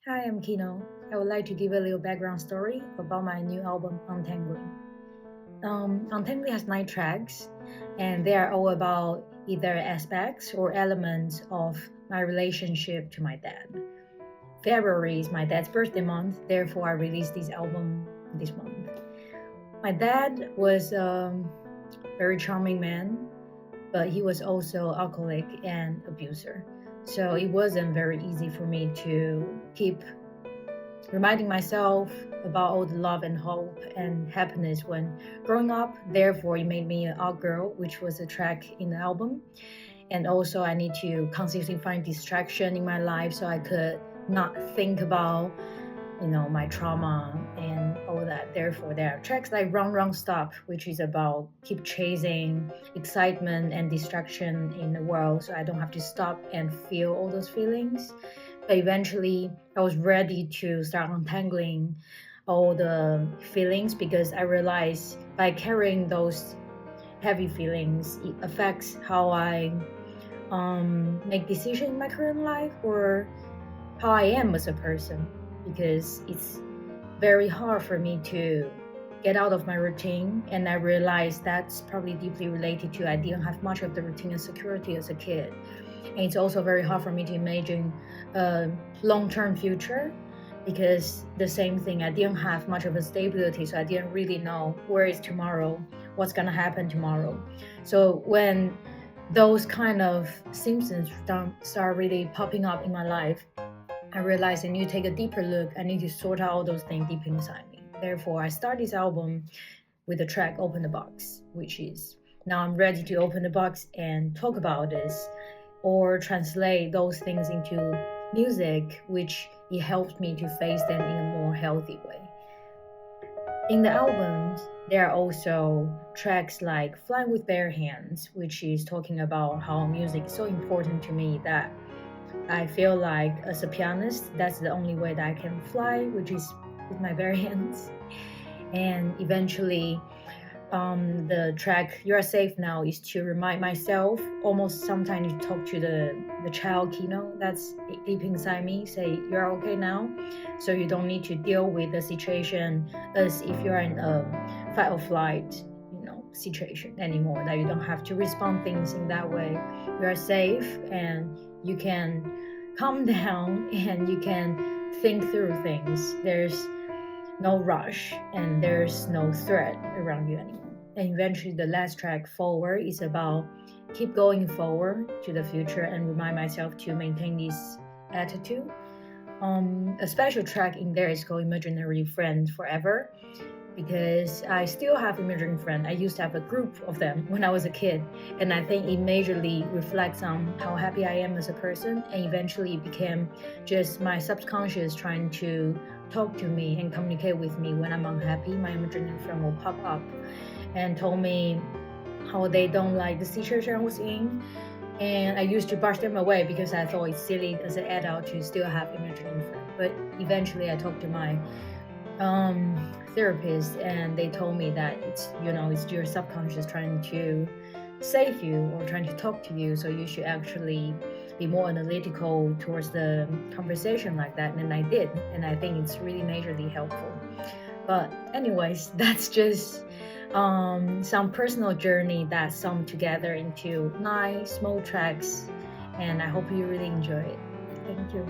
Hi, I'm Kino. I would like to give a little background story about my new album, Untangling. Untangling has 9 tracks, and they are all about either aspects or elements of my relationship to my dad. February is my dad's birthday month, therefore, I released this album this month. My dad was a very charming man, but he was also alcoholic and abuser. So it wasn't very easy for me to keep reminding myself about all the love and hope and happiness when growing up. Therefore, it made me an art girl, which was a track in the album. And also, I need to constantly find distraction in my life so I could not think about, my trauma and all that. Therefore, there are tracks like Run, Run, Stop, which is about keep chasing excitement and distraction in the world so I don't have to stop and feel all those feelings. But eventually, I was ready to start untangling all the feelings because I realized by carrying those heavy feelings, it affects how I make decisions in my current life or how I am as a person. Because it's very hard for me to get out of my routine, and I realized that's probably deeply related to I didn't have much of the routine and security as a kid. And it's also very hard for me to imagine a long-term future because the same thing, I didn't have much of a stability, so I didn't really know where is tomorrow, what's gonna happen tomorrow. So when those kind of symptoms start really popping up in my life, I realized I need to take a deeper look. I need to sort out all those things deep inside me. Therefore, I start this album with the track Open the Box, which is now I'm ready to open the box and talk about this or translate those things into music, which it helps me to face them in a more healthy way. In the albums, there are also tracks like Flying with Bare Hands, which is talking about how music is so important to me that I feel like as a pianist, that's the only way that I can fly, which is with my bare hands. And eventually, the track "You Are Safe Now" is to remind myself, almost sometimes to talk to the child Kino that's deep inside me, say you're okay now, so you don't need to deal with the situation as if you're in a fight or flight, situation anymore. That you don't have to respond things in that way. You are safe and you can calm down and you can think through things. There's no rush and there's no threat around you anymore. And eventually, the last track, Forward, is about keep going forward to the future and remind myself to maintain this attitude. A special track in there is called Imaginary Friend Forever because I still have imaginary friends. I used to have a group of them when I was a kid, and I think it majorly reflects on how happy I am as a person, and eventually it became just my subconscious trying to talk to me and communicate with me when I'm unhappy. My imaginary friend will pop up and told me how they don't like the situation I was in. And I used to brush them away because I thought it's silly as an adult to still have imaginary friends. But eventually I talked to my therapist and they told me that it's your subconscious trying to save you or trying to talk to you, so you should actually be more analytical towards the conversation like that. And I did, and I think it's really majorly helpful. But anyways, that's just some personal journey that summed together into 9 small tracks, and I hope you really enjoy it. Thank you.